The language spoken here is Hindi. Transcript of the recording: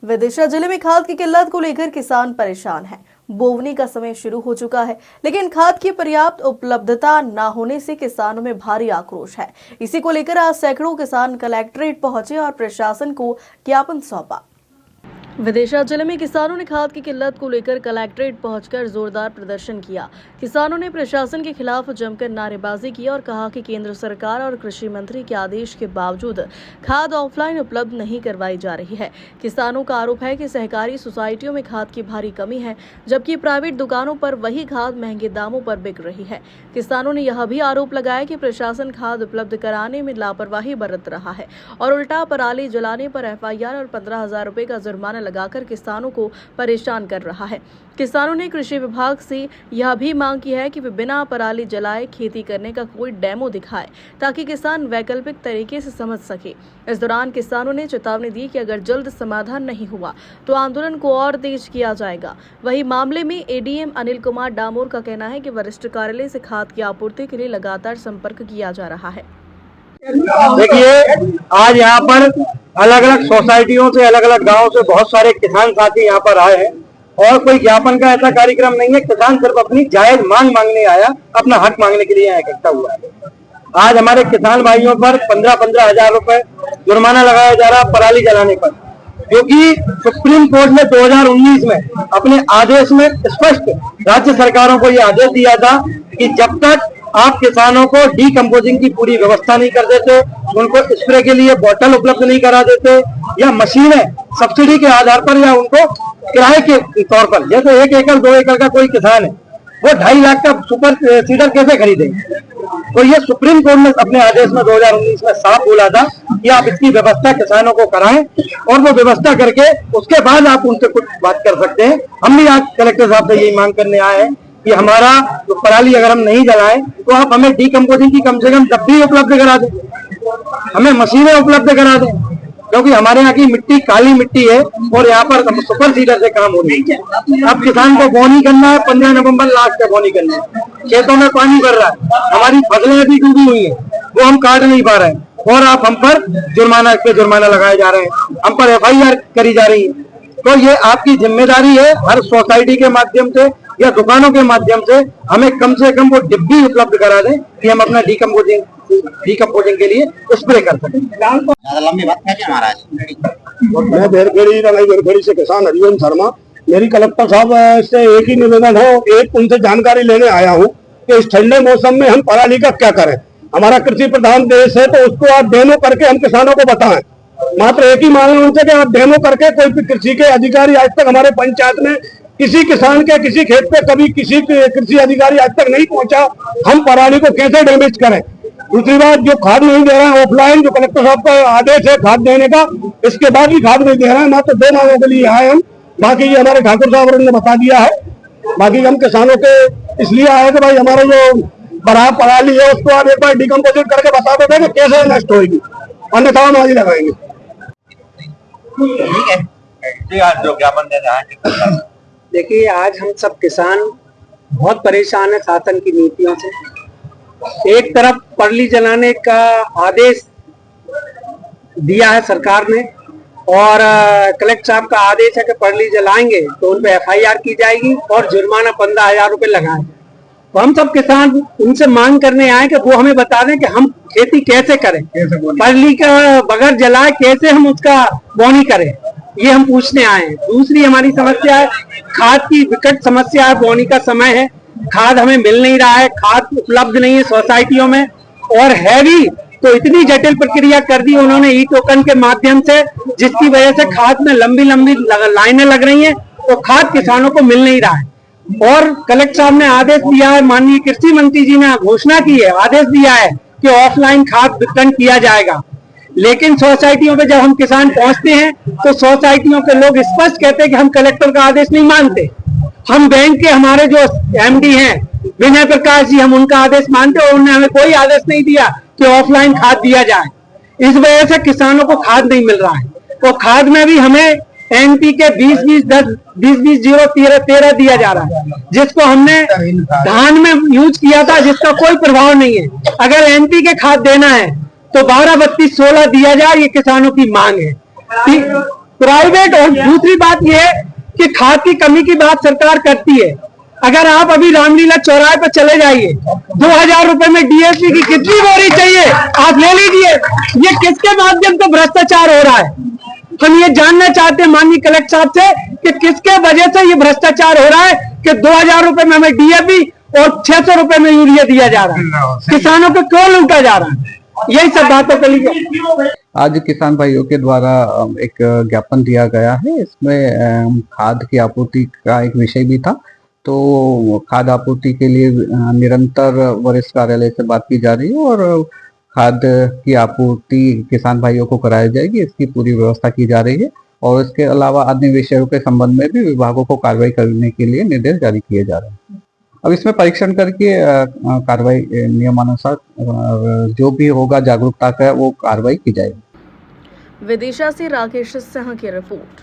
विदिशा जिले में खाद की किल्लत को लेकर किसान परेशान हैं। बोवनी का समय शुरू हो चुका है, लेकिन खाद की पर्याप्त उपलब्धता न होने से किसानों में भारी आक्रोश है। इसी को लेकर आज सैकड़ों किसान कलेक्ट्रेट पहुंचे और प्रशासन को ज्ञापन सौंपा। विदिशा जिले में किसानों ने खाद की किल्लत को लेकर कलेक्ट्रेट पहुंचकर जोरदार प्रदर्शन किया। किसानों ने प्रशासन के खिलाफ जमकर नारेबाजी की और कहा कि केंद्र सरकार और कृषि मंत्री के आदेश के बावजूद खाद ऑफलाइन उपलब्ध नहीं करवाई जा रही है। किसानों का आरोप है कि सहकारी सोसाइटियों में खाद की भारी कमी है, जबकि प्राइवेट दुकानों पर वही खाद महंगे दामों पर बिक रही है। किसानों ने यह भी आरोप लगाया कि प्रशासन खाद उपलब्ध कराने में लापरवाही बरत रहा है और उल्टा पराली जलाने पर FIR और 15,000 रुपए का जुर्माना लगाकर किसानों को परेशान कर रहा है। किसानों ने कृषि विभाग से यह भी मांग की है कि वे बिना पराली जलाए खेती करने का कोई डेमो दिखाए, ताकि किसान वैकल्पिक तरीके से समझ सके। इस दौरान किसानों ने चेतावनी दी कि अगर जल्द समाधान नहीं हुआ तो आंदोलन को और तेज किया जाएगा। वहीं मामले में ADM अनिल कुमार डामोर का कहना है कि वरिष्ठ कार्यालय से खाद की आपूर्ति के लिए लगातार संपर्क किया जा रहा है। देखिए, आज यहाँ पर अलग अलग सोसाइटियों से, अलग अलग गांवों से बहुत सारे किसान साथी यहाँ पर आए हैं और कोई ज्ञापन का ऐसा कार्यक्रम नहीं है। किसान सिर्फ अपनी जायज मांग मांगने आया, अपना हक मांगने के लिए यहाँ इकट्ठा हुआ है। आज हमारे किसान भाइयों पर 15-15 हजार रुपए जुर्माना लगाया जा रहा पराली जलाने पर, क्योंकि सुप्रीम कोर्ट ने 2019 में अपने आदेश में स्पष्ट राज्य सरकारों को यह आदेश दिया था कि जब तक आप किसानों को डीकम्पोजिंग की पूरी व्यवस्था नहीं कर देते, उनको स्प्रे के लिए बोतल उपलब्ध नहीं करा देते या मशीनें सब्सिडी के आधार पर या उनको किराए के तौर पर, जैसे 1 एकड़ 2 एकड़ का कोई किसान है वो 2.5 लाख का सुपर सीडर कैसे खरीदेंगे। तो ये सुप्रीम कोर्ट ने अपने आदेश में 2019 में साफ बोला था कि आप इसकी व्यवस्था किसानों को कराएं और वो व्यवस्था करके उसके बाद आप उनसे कुछ बात कर सकते हैं। हम भी आज कलेक्टर साहब से यही मांग करने आए हैं कि हमारा जो पराली अगर हम नहीं जलाएं तो आप हमें डीकम्पोजिंग की कम से कम डब्बी उपलब्ध करा दें, हमें मशीनें उपलब्ध करा दें, क्योंकि हमारे यहाँ की मिट्टी काली मिट्टी है और यहाँ पर सुपर सीडर से काम हो रही है। अब किसान को बोनी करना है, 15 नवंबर लास्ट तक बोनी करना है। खेतों में पानी भर रहा है, हमारी फसलें भी डूबी हुई है, वो हम काट नहीं पा रहे हैं और आप हम पर जुर्माना लगाए जा रहे हैं, हम पर FIR करी जा रही है। तो ये आपकी जिम्मेदारी है, हर सोसाइटी के माध्यम से या दुकानों के माध्यम से हमें कम से कम वो डिब्बी उपलब्ध करा दें कि हम अपना डीकम्पोजिंग के लिए स्प्रे कर सकें। मैं बेरखेड़ी से किसान हरिओम शर्मा। मेरी कलेक्टर साहब से एक ही निवेदन है, एक उनसे जानकारी लेने आया हूँ कि इस ठंडे मौसम में हम पराली का क्या करें। हमारा कृषि प्रधान देश है, तो उसको आप डेमो करके हम किसानों को बताएं। मात्र एक ही मांग उनसे कि आप डेमो करके, कोई भी कृषि के अधिकारी आज तक हमारे पंचायत में किसी किसान के किसी खेत पे कभी किसी कृषि अधिकारी आज तक नहीं पहुंचा। हम पराली को कैसे डैमेज करें। दूसरी बात, जो खाद नहीं दे रहे हैं ऑफलाइन, जो कलेक्टर साहब का आदेश है खाद देने का, इसके बाद भी खाद नहीं दे रहे हैं। मात्र 2 मांगों के लिए आए हम, बाकी ये हमारे ठाकुर साहब ने बता दिया है। बाकी हम किसानों के इसलिए आए कि भाई हमारे जो बड़ा पराली है उसको आप एक बार डीकम्पोजिट करके बता देते हैं कि कैसे नष्ट होगी, अन्यथा हम आज लगाएंगे। जो ज्ञापन दे रहा है, देखिए, आज हम सब किसान बहुत परेशान है शासन की नीतियों से। एक तरफ पराली जलाने का आदेश दिया है सरकार ने और कलेक्टर साहब का आदेश है कि पराली जलाएंगे तो उन पे FIR की जाएगी और जुर्माना 15,000 रुपए लगाएंगे। तो हम सब किसान उनसे मांग करने आए कि वो हमें बता दें कि हम खेती कैसे करें, पराली का बगैर जलाए कैसे हम उसका बोनी करें, ये हम पूछने आए हैं। दूसरी हमारी समस्या है खाद की विकट समस्या है। बोनी का समय है, खाद हमें मिल नहीं रहा है, खाद उपलब्ध नहीं है सोसाइटियों में, और है भी तो इतनी जटिल प्रक्रिया कर दी उन्होंने ई-टोकन के माध्यम से, जिसकी वजह से खाद में लंबी लंबी लाइनें लग रही हैं, तो खाद किसानों को मिल नहीं रहा है। और कलेक्टर साहब ने आदेश दिया है, माननीय कृषि मंत्री जी ने घोषणा की है, आदेश दिया है कि ऑफलाइन खाद वितरण किया जाएगा। लेकिन सोसाइटियों पे जब हम किसान पहुंचते हैं तो सोसाइटियों के लोग स्पष्ट कहते हैं कि हम कलेक्टर का आदेश नहीं मानते। हम बैंक के हमारे जो MD हैं विनय प्रकाश जी, हम उनका आदेश मानते और उन्होंने हमें कोई आदेश नहीं दिया कि ऑफलाइन खाद दिया जाए। इस वजह से किसानों को खाद नहीं मिल रहा है। और खाद में भी हमें NPK 20-20-10-20-20-0-13 दिया जा रहा है, जिसको हमने धान में यूज किया था, जिसका कोई प्रभाव नहीं है। अगर NPK खाद देना है तो 12-32-16 दिया जाए, ये किसानों की मांग है। प्राइवेट। और दूसरी बात यह है कि खाद की कमी की बात सरकार करती है। अगर आप अभी रामलीला चौराहे पर चले जाइए, 2000 रुपए में डीएपी की कितनी बोरी चाहिए आप ले लीजिए। ये किसके माध्यम से भ्रष्टाचार हो रहा है? हम ये जानना चाहते हैं माननीय कलेक्टर साहब से कि किसके वजह से ये भ्रष्टाचार हो रहा है कि 2000 रुपए में हमें डीएपी और 600 रुपए में यूरिया दिया जा रहा है। किसानों को क्यों लूटा जा रहा है? यही सब बातों के लिए आज किसान भाइयों के द्वारा एक ज्ञापन दिया गया है। इसमें खाद की आपूर्ति का एक विषय भी था। तो खाद आपूर्ति के लिए निरंतर वरिष्ठ कार्यालय से बात की जा रही है और खाद की आपूर्ति किसान भाइयों को कराई जाएगी, इसकी पूरी व्यवस्था की जा रही है। और इसके अलावा अन्य विषयों के संबंध में भी विभागों को कार्रवाई करने के लिए निर्देश जारी किए जा रहे हैं। अब इसमें परीक्षण करके कार्रवाई नियमानुसार जो भी होगा जागरूकता का वो कार्रवाई की जाएगी। विदिशा से राकेश सिंह की रिपोर्ट।